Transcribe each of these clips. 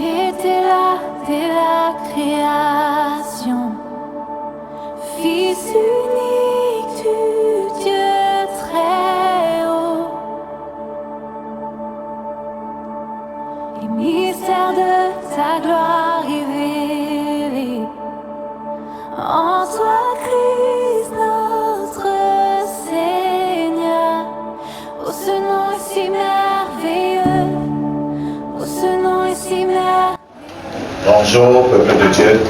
étais là dès la création, Fils unique du Dieu très haut, et mystère de ta gloire révélé en toi, Christ notre Seigneur. Oh, ce nom est si merveilleux, oh, ce nom est si merveilleux. Bonjour, peuple de Dieu.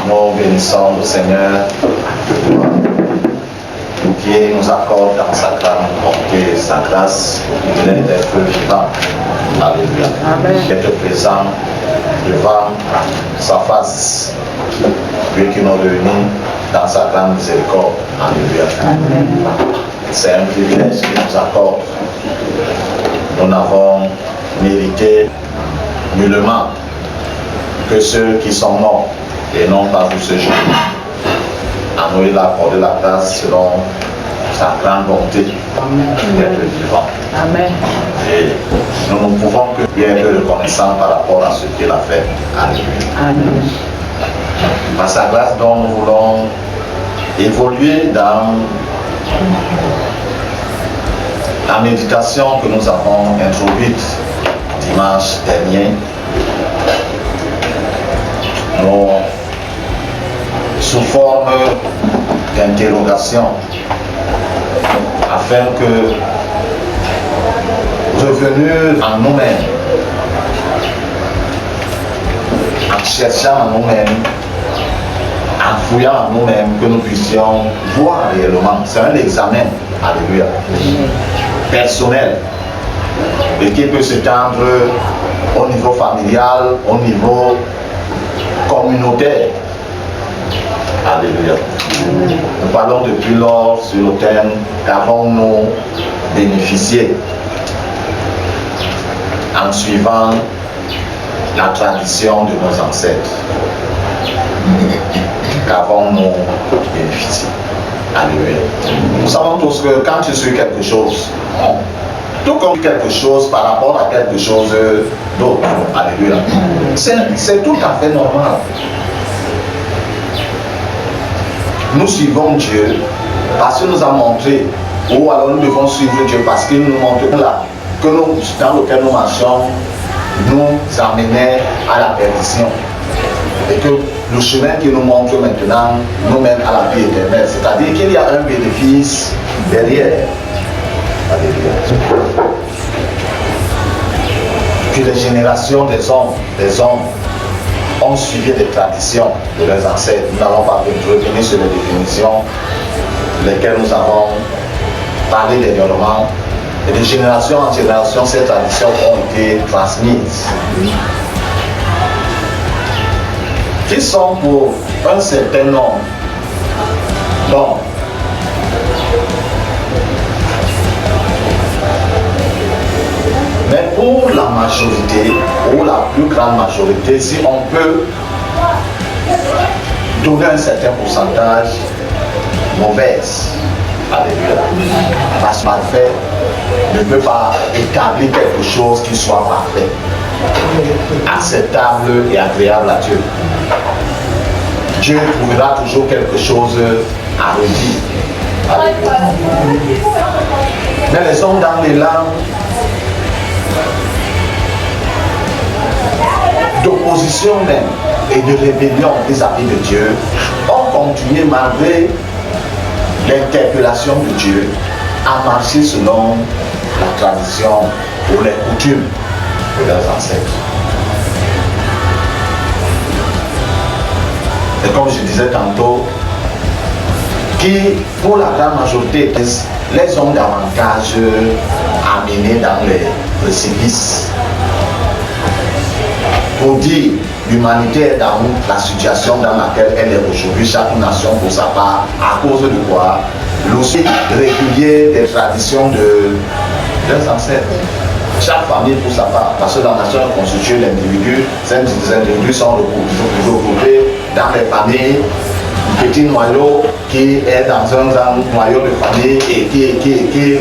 Nous bénissons le Seigneur qui nous accorde dans sa grande bonté, sa grâce, il est d'être vivant. Alléluia. D'être présent devant sa face, lui qui nous réunit dans sa grande miséricorde. Alléluia. C'est un privilège qu'il nous accorde. Nous n'avons mérité nullement que ceux qui sont morts et non pas pour ce jour. À nous, il a accordé la grâce selon sa grande bonté d'être vivant. Amen. Et nous ne pouvons que bien être reconnaissants par rapport à ce qu'il a fait. Alléluia. Amen. Par sa grâce dont nous voulons évoluer dans la méditation que nous avons introduite dimanche dernier. Nous, sous forme d'interrogation, afin que, revenus en nous-mêmes, en cherchant en nous-mêmes, en fouillant en nous-mêmes, que nous puissions voir réellement. C'est un examen, alléluia, personnel, et qui peut s'étendre au niveau familial, au niveau communautaire. Alléluia. Nous parlons depuis lors sur le thème qu'avons-nous bénéficié en suivant la tradition de nos ancêtres. Qu'avons-nous bénéficié? Alléluia. Nous savons tous que quand tu suis quelque chose, tout comme quelque chose par rapport à quelque chose d'autre. Alléluia. C'est tout à fait normal. Nous suivons Dieu parce qu'il nous a montré, ou alors nous devons suivre Dieu parce qu'il nous montre là, que nous, dans lequel nous marchons, nous amenait à la perdition. Et que le chemin qu'il nous montre maintenant nous mène à la vie éternelle. C'est-à-dire qu'il y a un bénéfice derrière. Alléluia. Que les générations des hommes ont suivi les traditions de leurs ancêtres. Nous n'allons pas revenir sur les définitions, lesquelles nous avons parlé dernièrement. Et de génération en génération, ces traditions ont été transmises. Qui sont pour un certain nombre d'hommes. Mais pour la majorité, ou la plus grande majorité, si on peut donner un certain pourcentage mauvaise, alléluia, parce que parfait ne peut pas établir quelque chose qui soit parfait, acceptable et agréable à Dieu. Dieu trouvera toujours quelque chose à redire. Alléluia. Mais les hommes dans l'élan d'opposition même et de rébellion vis-à-vis de Dieu ont continué malgré l'interpellation de Dieu à marcher selon la tradition ou les coutumes de leurs ancêtres. Et comme je disais tantôt, qui pour la grande majorité les ont davantage amenés dans les précipices. Pour dire l'humanité est dans la situation dans laquelle elle est aujourd'hui, chaque nation pour sa part, à cause de quoi? L'outil régulier des traditions de leurs ancêtres. Chaque famille pour sa part, parce que la nation est constituée d'individus, ces individus sont regroupés dans les familles, un petit noyau qui est dans un grand noyau de famille et qui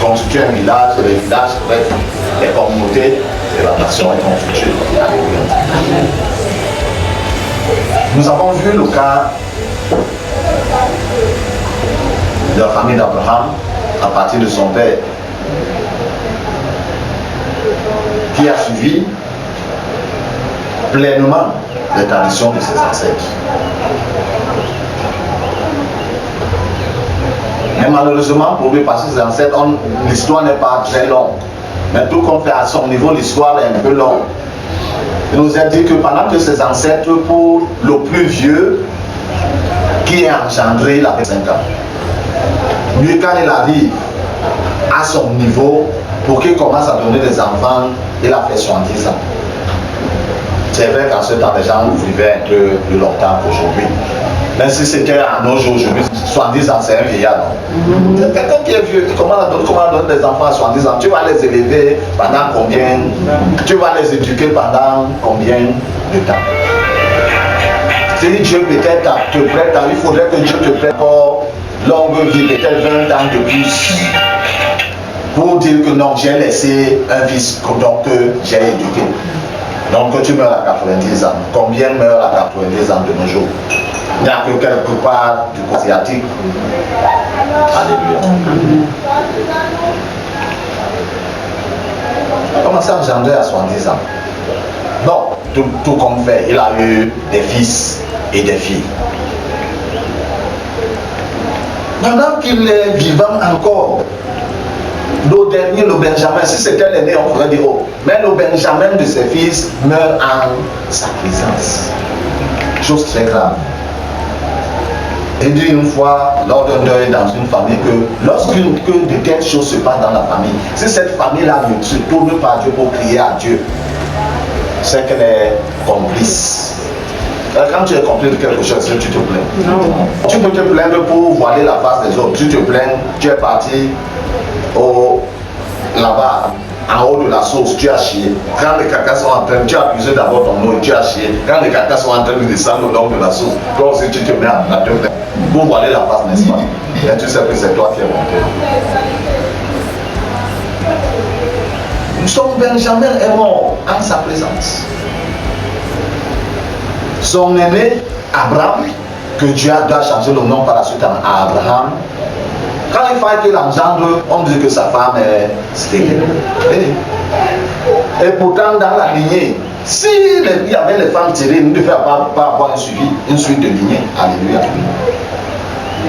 constitue un village, les villages, bref, les communautés de la nation. génération et ton futur. Alléluia. Nous avons vu le cas de la famille d'Abraham à partir de son père, qui a suivi pleinement les traditions de ses ancêtres. Mais malheureusement pour lui, parce que ses ancêtres, l'histoire n'est pas très longue. Mais tout comme fait à son niveau, l'histoire est un peu longue. Il nous a dit que pendant que ses ancêtres, pour le plus vieux, qui est engendré, il avait 5 ans. Lui, quand il arrive à son niveau, pour qu'il commence à donner des enfants, il a fait 70 ans. C'est vrai qu'en ce temps, les gens vivaient un peu plus longtemps qu'aujourd'hui. Même si c'était à nos jours, aujourd'hui, 70 ans, c'est un vieillard. Quelqu'un qui est vieux, comment donner des enfants à 70 ans? Tu vas les élever pendant combien? Tu vas les éduquer pendant combien de temps? Si Dieu peut-être te prête, il faudrait que Dieu te prête encore longue vie, peut-être 20 ans de plus, pour dire que non, j'ai laissé un fils donc j'ai éduqué. Donc tu meurs à 90 ans. Combien meurent à 90 ans de nos jours? Il n'y a que quelque part du côté asiatique. Alléluia. Comment ça engendrer à 70 ans? Non, tout comme fait, il a eu des fils et des filles. Pendant qu'il est vivant encore, le dernier, le Benjamin, si c'était l'aîné, on pourrait dire oh, mais le Benjamin de ses fils meurt en sa présence. Chose très grave. J'ai dit une fois, lors d'un deuil dans une famille, que lorsqu'une de telles choses se passe dans la famille, si cette famille-là ne se tourne pas à Dieu pour crier à Dieu, c'est qu'elle est complice. Quand tu es complice de quelque chose, tu te plains. Non. Tu peux te plaindre pour voiler la face des autres. Tu te plains, tu es parti là-bas, en haut de la source, tu as chié. Quand les cacas sont en train, tu as puisé d'abord ton eau et tu as chié. Quand les cacas sont en train de descendre au long de la source, toi aussi tu te mets à te plaindre pour voiler la face, n'est-ce pas? Et tu sais que c'est toi qui es monté. Son Benjamin est mort en sa présence. Son aîné, Abraham, que Dieu doit changer le nom par la suite à Abraham, quand il fallait qu'il engendre, on dit que sa femme est stérile. Et pourtant, dans la lignée, s'il y avait les femmes tirées, il ne devait pas avoir un suivi, une suite de lignée. Alléluia.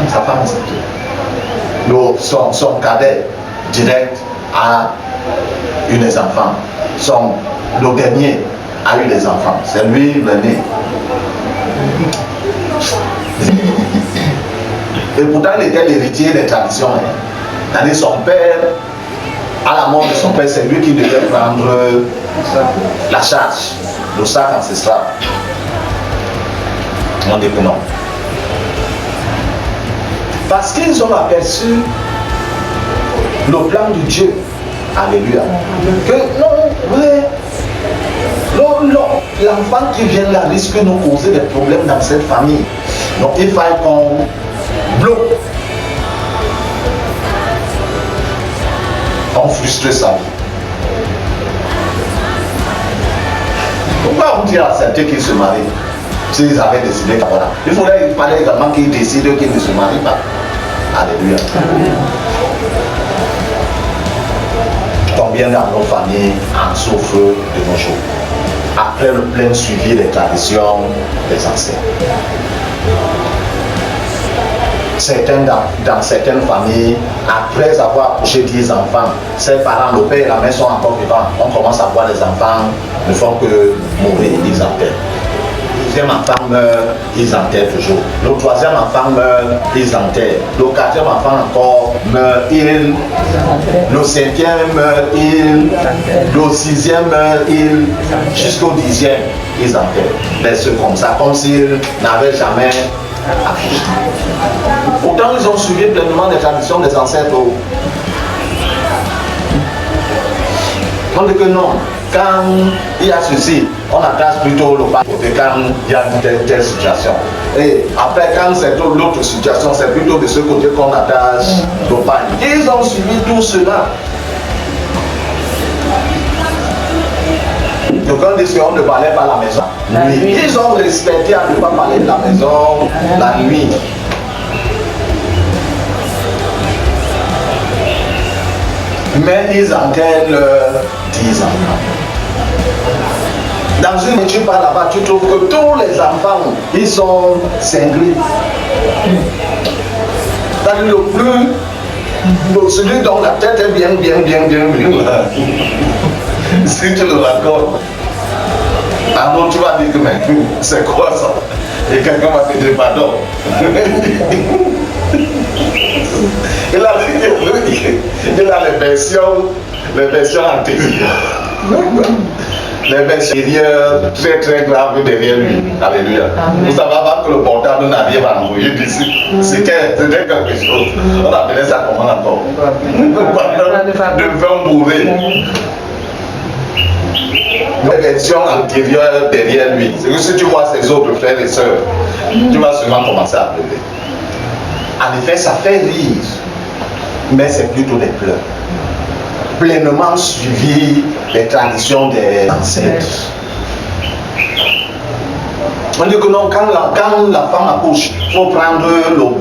Sa femme est stérile. Son cadet direct a eu des enfants. Le dernier a eu des enfants. C'est lui l'aîné. Et pourtant, il était l'héritier des traditions. C'est-à-dire son père, à la mort de son père, c'est lui qui devait prendre la charge, le sac ancestral. On dit que non. Parce qu'ils ont aperçu le plan de Dieu. Alléluia. Que non, ouais. L'enfant qui vient là risque de nous causer des problèmes dans cette famille. Donc il faut qu'on bloque. On frustre sa vie. Pourquoi on dit à certains qui se marient s'ils avaient décidé que voilà. Il faudrait parler également qu'ils décident qu'ils ne se marient pas. Alléluia. Combien dans nos familles en souffrent de nos jours après le plein suivi des traditions des anciens. Certains dans certaines familles, après avoir accouché 10 enfants, ses parents, le père et la mère sont encore vivants. On commence à voir les enfants ne font que mourir, ils enterrent. Le deuxième enfant meurt, ils enterrent toujours. Le troisième enfant meurt, ils enterrent. Le quatrième enfant encore meurt, le cinquième meurt, le sixième meurt, jusqu'au 10e, ils enterrent. Mais c'est comme ça, comme s'ils n'avaient jamais accouché. Pourtant, ils ont suivi pleinement les traditions des ancêtres. On dit que non. Quand il y a ceci, on attache plutôt le pas côté quand il y a une telle situation. Et après, quand c'est l'autre situation, c'est plutôt de ce côté qu'on attache le pas. Ils ont suivi tout cela. Quand ils ne parlaient pas la maison, ils ont respecté à ne pas parler de la maison la nuit. Mais ils enterrent leurs 10 enfants. Dans une étude par là-bas, tu trouves que tous les enfants, ils sont cinglés. C'est-à-dire le plus, celui dont la tête est bien. Si tu le racontes, alors tu vas dire que mais c'est quoi ça? Et quelqu'un va te dire pardon. Il a les versions antérieures. Les versions antérieures très graves derrière lui. Alléluia. Vous savez pas que le portable n'avait pas envoyé d'ici. C'était quelque chose. On appelait ça comment encore? De vin bourré. Les versions antérieures derrière lui. C'est que si tu vois ses autres frères et sœurs, tu vas seulement commencer à pleurer. En effet, ça fait rire, mais c'est plutôt des pleurs. Pleinement suivi les traditions des ancêtres. On dit que non, quand la femme accouche, il faut prendre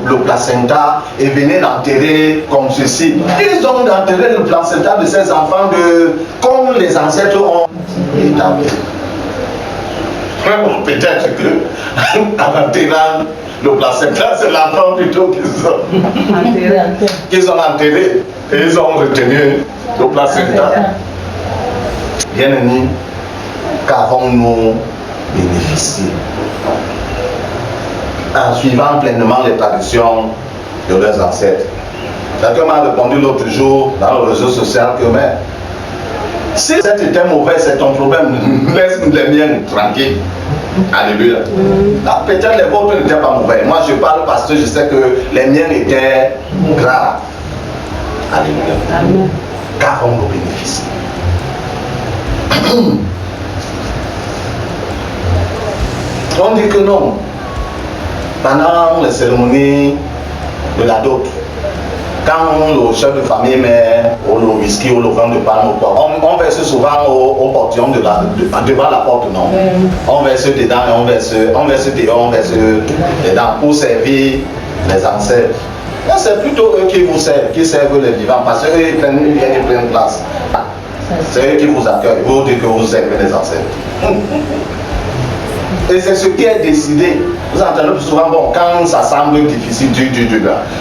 le placenta et venir l'enterrer comme ceci. Ils ont enterré le placenta de ces enfants comme les ancêtres ont établi. Peut-être que en enterrant le placenta, c'est l'enfant plutôt qu'ils ont enterré et ils ont retenu le placenta. Bien-aimés, qu'avons-nous bénéficié en suivant pleinement les traditions de leurs ancêtres? Quelqu'un m'a répondu l'autre jour dans le réseau social que mais si c'était mauvais, c'est ton problème, laisse les miens tranquilles. Alléluia. Peut-être les vôtres n'étaient pas mauvais. Moi je parle parce que je sais que les miens étaient graves. Alléluia. Amen. Qu'avons-nous bénéficié? On dit que non. Pendant les cérémonies de la dot, quand le chef de famille met le whisky ou le vin de palme ou quoi, on verse souvent au portillon devant la porte, non? On verse dedans et on verse dehors, on verse dedans pour servir les ancêtres. C'est plutôt eux qui vous servent, qui servent les vivants, parce qu'eux ils prennent place. C'est eux qui vous accueillent, vous dites que vous servez les ancêtres. Et c'est ce qui est décidé. Vous entendez plus souvent, bon, quand ça semble difficile,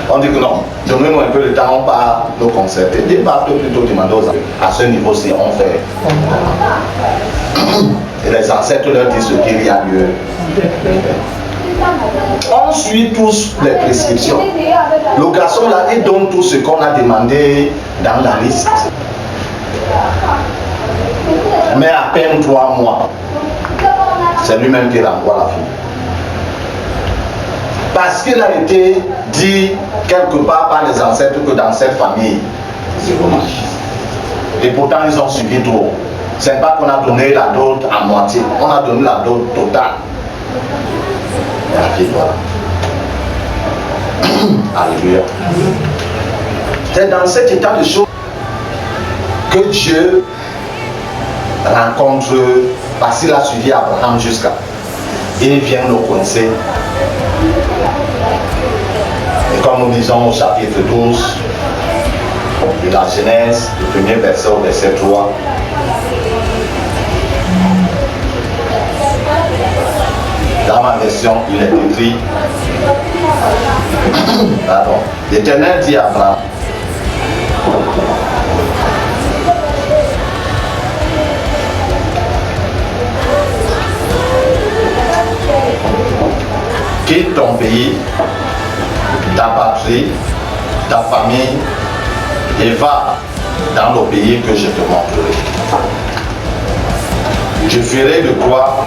on dit que non, donnez-nous un peu de temps, on part nos concerts. Et pas plutôt demander aux ancêtres. À ce niveau-ci, on fait. Et les ancêtres leur disent ce qu'il y a lieu. On suit tous les prescriptions. Le garçon là, il donne tout ce qu'on a demandé dans la liste. Mais à peine 3 mois, c'est lui-même qui renvoie la fille. Parce qu'il a été dit quelque part par les ancêtres que dans cette famille, c'est dommage. Et pourtant, ils ont suivi tout. C'est pas qu'on a donné la dot à moitié, on a donné la dot totale. La fille, voilà. Alléluia. C'est dans cet état de choses que Dieu rencontre, parce qu'il a suivi Abraham jusqu'à. Il vient nous coincer. Et comme nous disons au chapitre 12 de la Genèse, le premier verset au verset 3. Dans ma version, il est écrit, pardon, l'Éternel dit à Abraham, quitte ton pays, ta patrie, ta famille, et va dans le pays que je te montrerai. Je ferai de toi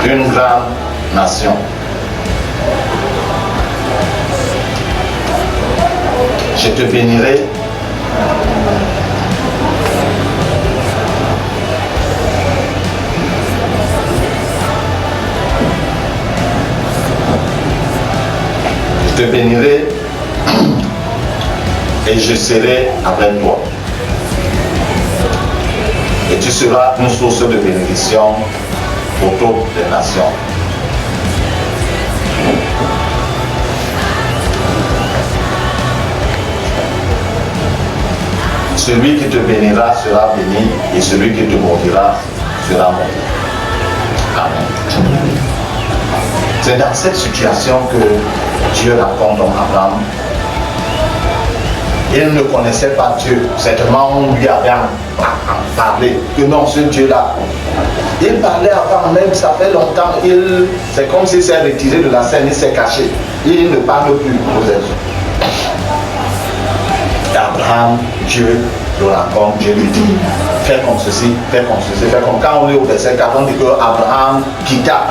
une grande nation. Je te bénirai. Je te bénirai et je serai avec toi. et tu seras une source de bénédiction pour toutes les nations. Celui qui te bénira sera béni et celui qui te maudira sera maudit. Amen. C'est dans cette situation que Dieu raconte à Abraham. Il ne connaissait pas Dieu. Certainement, on lui avait parlé que non, ce Dieu-là. Il parlait avant même, ça fait longtemps. C'est comme s'il s'est retiré de la scène, il s'est caché. Il ne parle plus aux hommes. Abraham, Dieu le rencontre, Dieu lui dit, fais comme ceci, fais comme ceci, fais comme. Quand on lit au verset 4, on dit que Abraham quitta.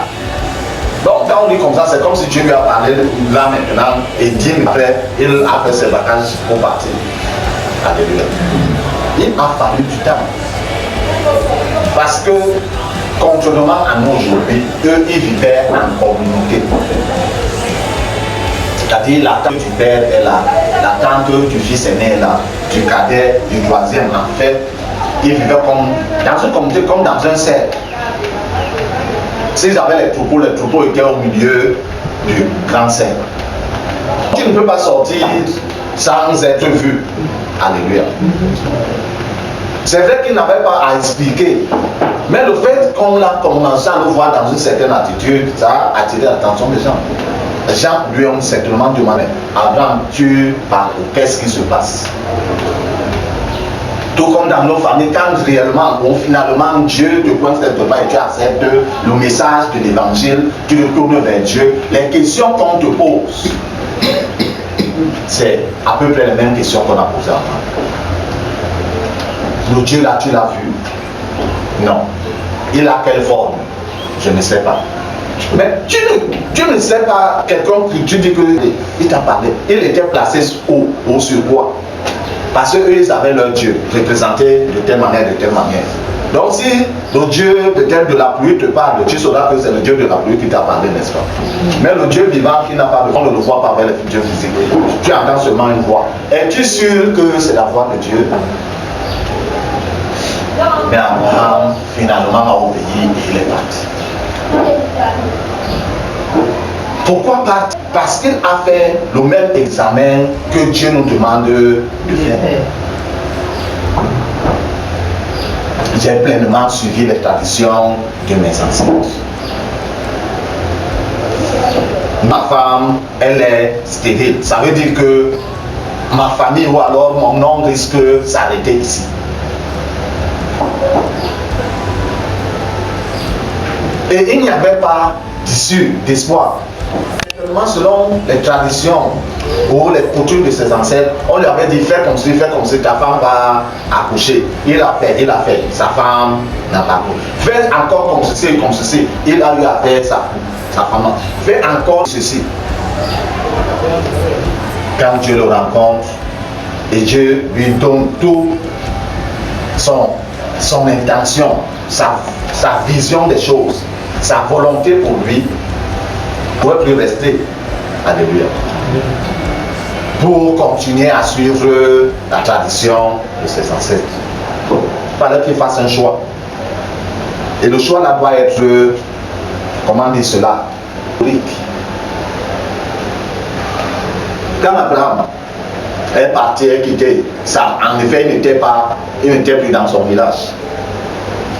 Donc quand on dit comme ça, c'est comme si Dieu lui a parlé là maintenant, et 10 minutes après, il a fait ses vacances pour partir. Alléluia. Il a fallu du temps. Parce que, contrairement à nous aujourd'hui, eux, ils vivaient en communauté. C'est-à-dire la tante du père est là, la tante du fils aîné est là, du cadet, du troisième. En fait, ils vivaient comme dans une communauté, comme dans un cercle. S'ils avaient les troupeaux étaient au milieu du grand cercle. Tu ne peux pas sortir sans être vu. Alléluia. C'est vrai qu'ils n'avaient pas à expliquer. Mais le fait qu'on a commencé à le voir dans une certaine attitude, ça a attiré l'attention des gens. Les gens lui ont certainement demandé, Abraham, tu parles, qu'est-ce qui se passe? Tout comme dans nos familles, quand réellement, finalement, Dieu te pointe quelque part et tu acceptes le message de l'évangile, tu te tournes vers Dieu, les questions qu'on te pose, c'est à peu près les mêmes questions qu'on a posées avant. Le Dieu là, tu l'as vu? Non. Il a quelle forme? Je ne sais pas. Mais tu ne sais pas quelqu'un qui tu dis qu'il t'a parlé. Il était placé au surpoids. Parce qu'eux, ils avaient leur Dieu, représenté de telle manière, de telle manière. Donc si le Dieu peut-être de la pluie te parle, tu sauras que c'est le Dieu de la pluie qui t'a parlé, n'est-ce pas? Mais le Dieu vivant qui n'a pas besoin, on ne le voit pas avec les dieux physiques. Tu entends seulement une voix. Es-tu sûr que c'est la voix de Dieu? Mais Abraham, finalement, a obéi et il est parti. Pourquoi partir? Parce qu'il a fait le même examen que Dieu nous demande de faire. J'ai pleinement suivi les traditions de mes ancêtres. Ma femme, elle est stérile. Ça veut dire que ma famille ou alors mon nom risque de s'arrêter ici. Et il n'y avait pas d'issue, d'espoir. Selon les traditions ou les coutumes de ses ancêtres, on lui avait dit fais comme si, ta femme va accoucher. Il a fait, sa femme n'a pas accouché. Fais encore comme ceci, il a eu à faire sa femme. Fais encore ceci. Quand Dieu le rencontre et Dieu lui donne tout son intention, sa vision des choses, sa volonté pour lui, ne pouvait plus rester. Alléluia. Pour continuer à suivre la tradition de ses ancêtres. Il fallait qu'il fasse un choix. Et le choix là doit être, comment dire cela, historique. Quand Abraham est parti et quitté, ça, en effet, il n'était plus dans son village.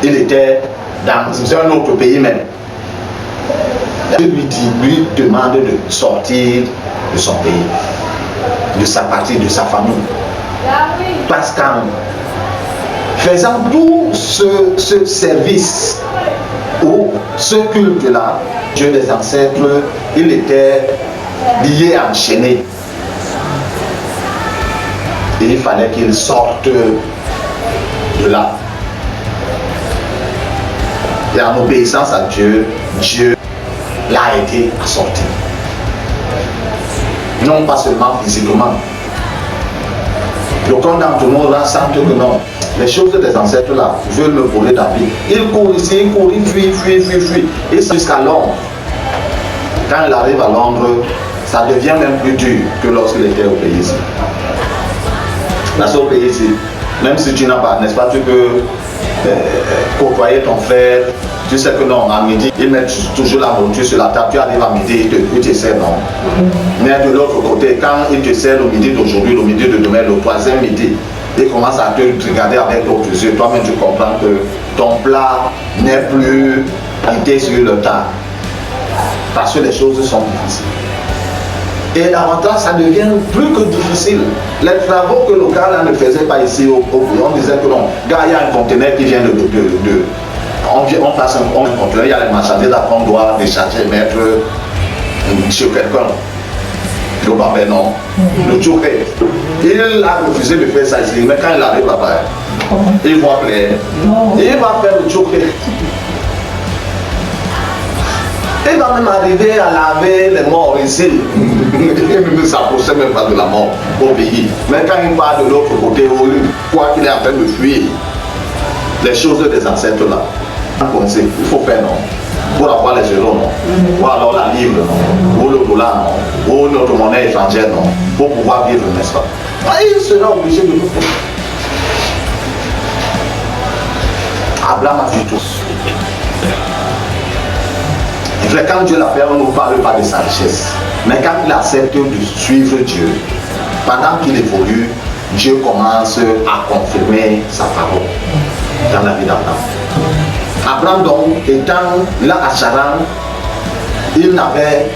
Il était dans un autre pays même. Dieu lui demande de sortir de son pays, de sa patrie, de sa famille. Parce qu'en faisant tout ce service ou ce culte-là, Dieu des ancêtres, il était lié, enchaîné. Et il fallait qu'il sorte de là. Et en obéissance à Dieu, Dieu l'a aidé à sortir. Non pas seulement physiquement. Le compte d'entre nous là sentent que non. Les choses des ancêtres là veulent me voler la vie. Il court ici, il court, il fuit. Et jusqu'à Londres. Quand il arrive à Londres, ça devient même plus dur que lorsqu'il était au pays ici. Parce qu'au pays ici, même si tu n'as pas, n'est-ce pas, tu peux côtoyer ton frère, tu sais que non, à midi, ils mettent toujours la nourriture sur la table, tu arrives à midi, ils te servent, non. Mais de l'autre côté, quand ils te servent le midi d'aujourd'hui, le midi de demain, le troisième midi, ils commencent à te regarder avec d'autres yeux. Toi-même, tu comprends que ton plat n'est plus quitté sur le tas. Parce que les choses sont difficiles. Et l'avantage, ça devient plus que difficile. Les travaux que le gars là ne faisait pas ici au pays, on disait que non, gars, il y a un conteneur qui vient on passe un conteneur, il y a les marchandises là qu'on doit décharger, mettre chez quelqu'un. Le papa, non. Le tchouké. Il a refusé de faire ça ici, mais quand il arrive là-bas, il voit clair. Il va faire le tchouké. Il va même arriver à laver les morts ici. Il ne s'approchait même pas de la mort au pays. Mais quand il part de l'autre côté, quoi qu'il est en train de fuir, les choses des ancêtres là, il faut faire non. Pour avoir les euros non. Ou alors la livre non. Ou le dollar non. Ou notre monnaie étrangère non. Pour pouvoir vivre, n'est-ce pas? Il sera obligé de tout faire. Abraham a vu tout. Quand Dieu l'appelle, on ne parle pas de sa richesse. Mais quand il accepte de suivre Dieu, pendant qu'il évolue, Dieu commence à confirmer sa parole dans la vie d'Abraham. Abraham, donc, étant là à Charan, il n'avait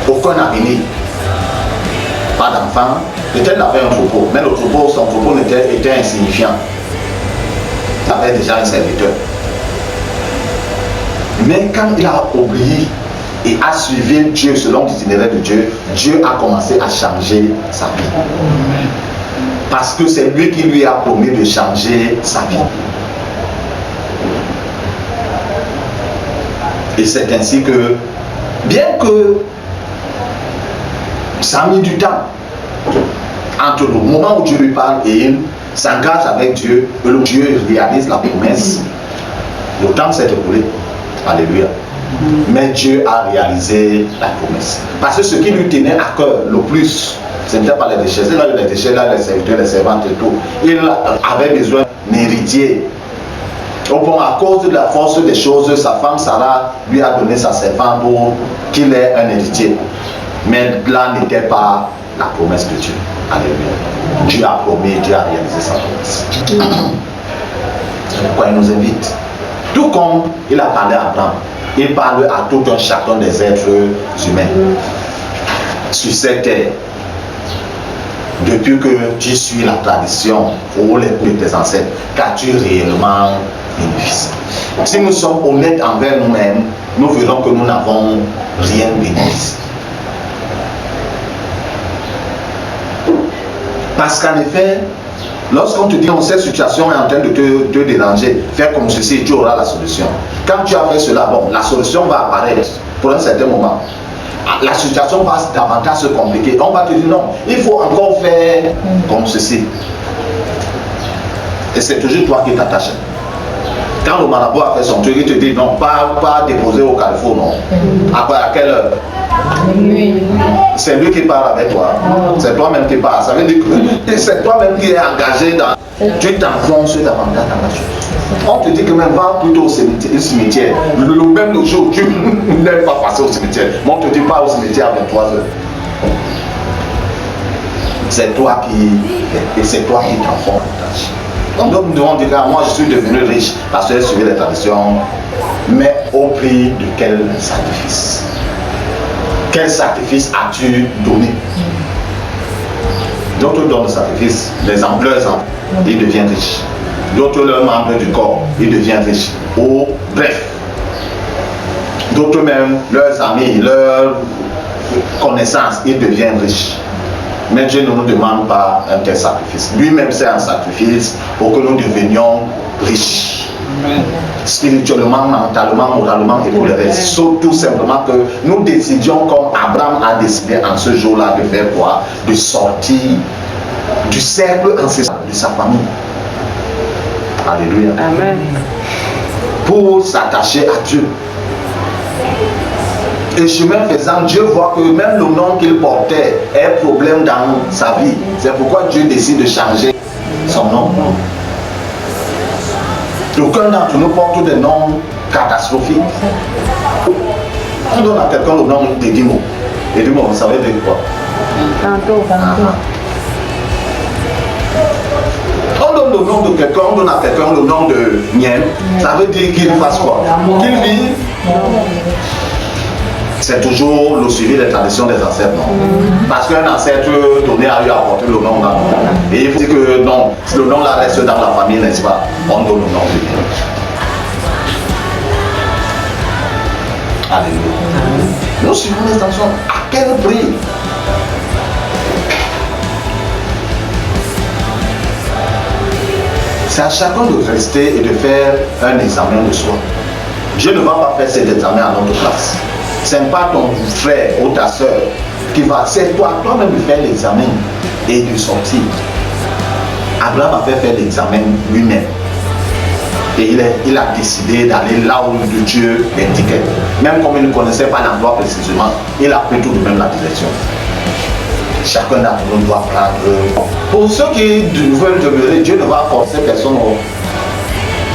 aucun avenir. Pas d'enfant. Peut-être il avait un troupeau, mais le troupeau, son troupeau était insignifiant. Il avait déjà un serviteur. Mais quand il a oublié et a suivi Dieu selon l'itinéraire de Dieu, Dieu a commencé à changer sa vie. Parce que c'est lui qui lui a promis de changer sa vie. Et c'est ainsi que, bien que ça a mis du temps entre le moment où Dieu lui parle et il s'engage avec Dieu, et le Dieu réalise la promesse, le temps s'est écoulé. Alléluia. Mais Dieu a réalisé la promesse. Parce que ce qui lui tenait à cœur le plus, ce n'était pas les richesses. Il a eu les richesses, les serviteurs, les servantes et tout. Il avait besoin d'un héritier. Au point, à cause de la force des choses, sa femme Sarah lui a donné sa servante pour qu'il ait un héritier. Mais là n'était pas la promesse de Dieu. Alléluia. Dieu a promis, Dieu a réalisé sa promesse. C'est pourquoi il nous invite. Tout comme il a parlé à Abraham, il parle à tout un chacun des êtres humains sur cette terre. Depuis que tu suis la tradition ou les coups de tes ancêtres, qu'as-tu réellement bénéficié? Si nous sommes honnêtes envers nous-mêmes, nous verrons que nous n'avons rien bénéficié. Parce qu'en effet, lorsqu'on te dit que cette situation est en train de te déranger, fais comme ceci, tu auras la solution. Quand tu as fait cela, bon, la solution va apparaître pour un certain moment. La situation va davantage se compliquer. On va te dire non, il faut encore faire comme ceci. Et c'est toujours toi qui t'attaches. Quand le marabout a fait son truc, il te dit non, pas déposer au carrefour, non. Après, à quelle heure? C'est lui qui parle avec toi. C'est toi-même qui parle. Ça veut dire que c'est toi-même qui es engagé dans. Tu t'enfonces davantage dans la chose. On te dit que même va plutôt au cimetière. Même le jour où tu n'aimes pas passer au cimetière. Mais on te dit pas au cimetière à 23 heures. C'est toi qui. Et c'est toi qui t'enfonces. Donc nous devons dire, moi je suis devenu riche parce que j'ai suivi les traditions. Mais au prix de quel sacrifice? Quel sacrifice as-tu donné? D'autres donnent le sacrifice, leurs enfants, ils deviennent riches. D'autres leurs membres du corps, ils deviennent riches. Ou bref, d'autres même, leurs amis, leurs connaissances, ils deviennent riches. Mais Dieu ne nous demande pas un tel sacrifice. Lui-même c'est un sacrifice pour que nous devenions riches. Spirituellement, mentalement, moralement et pour le reste. Sauf tout simplement que nous décidions comme Abraham a décidé en ce jour-là de faire quoi? De sortir du cercle ancestral de sa famille. Alléluia. Amen. Pour s'attacher à Dieu. Et chemin faisant, Dieu voit que même le nom qu'il portait est un problème dans sa vie. C'est pourquoi Dieu décide de changer son nom. D'aucuns d'entre nous portent des noms catastrophiques. On donne à quelqu'un le nom d'Edimo. Edimo, vous savez de quoi? Tantôt. On donne le nom de quelqu'un, on donne à quelqu'un le nom de Niem. Ça veut dire qu'il fasse quoi? Qu'il vit. C'est toujours le suivi des traditions des ancêtres, non? Parce qu'un ancêtre donné a eu à porter le nom d'un nom. Et il faut dire que non, si le nom là reste dans la famille, n'est-ce pas? On donne le nom de Dieu. Alléluia. Nous suivons les intentions. À quel prix? C'est à chacun de rester et de faire un examen de soi. Dieu ne va pas faire cet examen à notre place. Ce n'est pas ton frère ou ta soeur qui va, c'est toi-même de faire l'examen et de sortir. Abraham a fait faire l'examen lui-même. Et il a décidé d'aller là où Dieu l'indiquait. Même comme il ne connaissait pas l'endroit précisément, il a pris tout de même la direction. Chacun d'entre nous doit prendre. Pour ceux qui veulent demeurer, Dieu ne va forcer personne.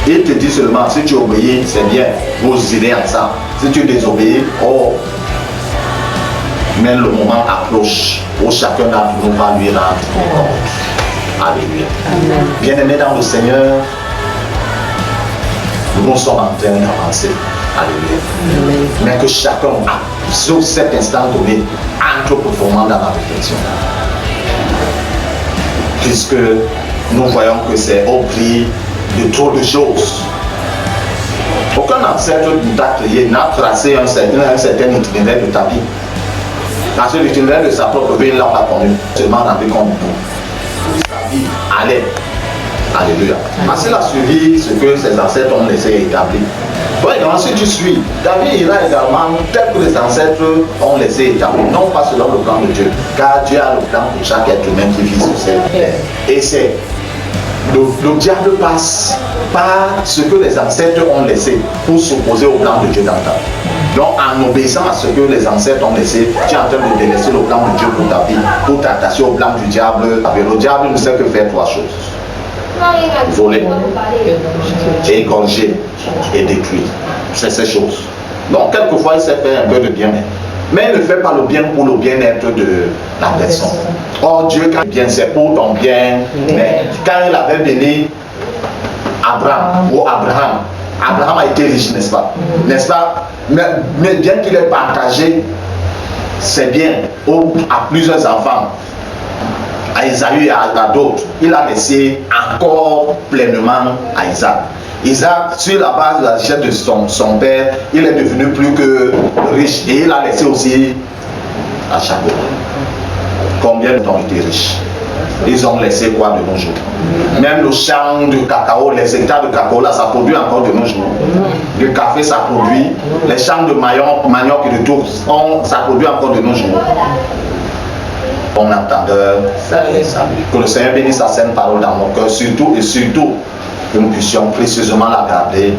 Il te dit seulement, si tu obéis, c'est bien, vous irez ensemble. Si tu désobéis, mais le moment approche où chacun d'entre nous va lui rendre compte. Alléluia. Bien-aimés dans le Seigneur, nous sommes en train d'avancer. Alléluia. Mais que chacun, sur cet instant donné, entre profondément dans la réflexion. Puisque nous voyons que c'est au prix de trop de choses. Aucun ancêtre t'a créé, n'a tracé un certain itinéraire de ta vie. Parce que l'itinéraire de sa propre vie, il l'a pas connu. Seulement rendu compte de sa vie allait. Alléluia. Parce qu'il a suivi ce que ses ancêtres ont laissé établir. Toi également, si tu suis, ta vie ira également tel que les ancêtres ont laissé établir. Non pas selon le plan de Dieu. Car Dieu a le plan pour chaque être humain qui vit sur cette terre. Et c'est le diable passe par ce que les ancêtres ont laissé pour s'opposer au plan de Dieu dans ta vie. Donc en obéissant à ce que les ancêtres ont laissé, tu es en train de délaisser le plan de Dieu pour ta vie, pour t'attacher au plan du diable. Le diable ne sait que faire trois choses: voler, égorger et détruire. C'est ces choses. Donc quelquefois il sait faire un peu de bien, mais il ne fait pas le bien pour le bien-être de la personne. Or Dieu, quand il bien, c'est pour ton bien. Mais quand il avait béni Abraham ou Abraham a été riche, n'est-ce pas? N'est-ce pas? Mais bien qu'il ait partagé ses biens à plusieurs enfants, à Isaïe et à d'autres, il a laissé encore pleinement à Isaac. Isaac, sur la base de la richesse de son père, il est devenu plus que riche et il a laissé aussi à Jacob. Combien ont été riches? Ils ont laissé quoi de nos jours? Même le champ de cacao, les hectares de cacao là, ça produit encore de nos jours. Le café, ça produit. Les champs de manioc et de tout, ça produit encore de nos jours. Bon entendeur, que le Seigneur bénisse sa sainte parole dans nos cœurs, surtout et surtout que nous puissions précieusement la garder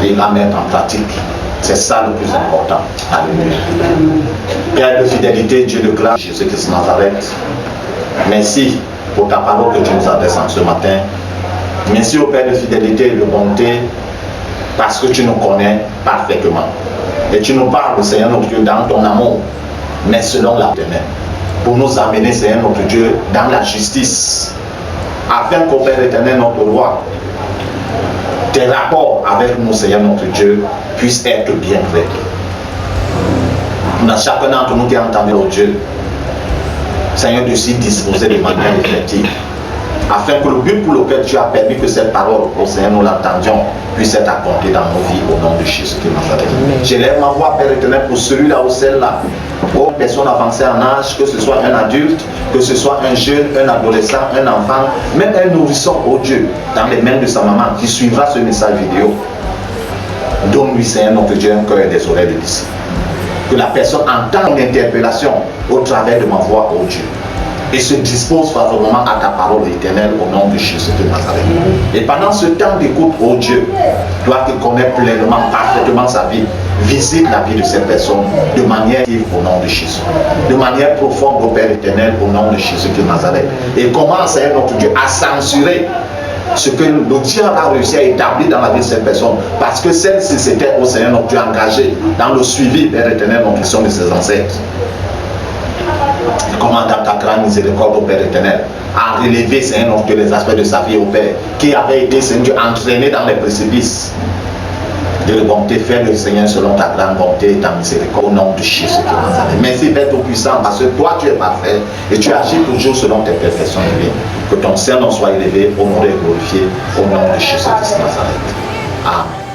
et la mettre en pratique. C'est ça le plus important. Alléluia. Père de fidélité, Dieu de grâce, Jésus-Christ de Nazareth, merci pour ta parole que tu nous adresses en ce matin. Merci au Père de fidélité et de bonté, parce que tu nous connais parfaitement. Et tu nous parles, Seigneur notre Dieu, dans ton amour, mais selon la ténèbre, pour nous amener, Seigneur notre Dieu, dans la justice, afin qu'au Père éternel, notre roi, tes rapports avec nous, Seigneur notre Dieu, puissent être bien faits. Dans chacun d'entre nous qui a entendu, oh Dieu, Seigneur, de s'y disposer de manière effective, afin que le but pour lequel tu as permis que cette parole, oh Seigneur, nous l'entendions, puisse être accomplie dans nos vies au nom de Jésus qui Nazareth. J'élève ma voix, Père éternel, pour celui-là ou celle-là, aux personnes avancées en âge, que ce soit un adulte, que ce soit un jeune, un adolescent, un enfant, même un nourrisson, oh Dieu, dans les mains de sa maman, qui suivra ce message vidéo. Donne-lui, Seigneur, notre Dieu, un cœur et des oreilles de disciple. Que la personne entende une interpellation au travers de ma voix, oh Dieu, et se dispose favorablement à ta parole éternelle au nom de Jésus de Nazareth. Et pendant ce temps d'écoute, oh Dieu, toi qui connais pleinement, parfaitement sa vie, visite la vie de cette personne de manière vive au nom de Jésus, de manière profonde au Père éternel au nom de Jésus de Nazareth. Et commence, Seigneur notre Dieu, à censurer ce que le diable a réussi à établir dans la vie de cette personne. Parce que celle-ci, c'était au Seigneur notre Dieu engagé dans le suivi, Père éternel, notre mission de ses ancêtres. Comment dans ta grande miséricorde, au Père éternel, a relevé, Seigneur notre Dieu, les aspects de sa vie, au Père, qui avait été, Seigneur Dieu, entraîné dans les précipices. De bonté, fais le Seigneur selon ta grande bonté et ta miséricorde au nom de Jésus de Nazareth. Merci Père Tout-Puissant, parce que toi tu es parfait et tu agis toujours selon tes perfections divines. Que ton Saint-Nom soit élevé, honoré et glorifié au nom de Jésus de Nazareth. Amen.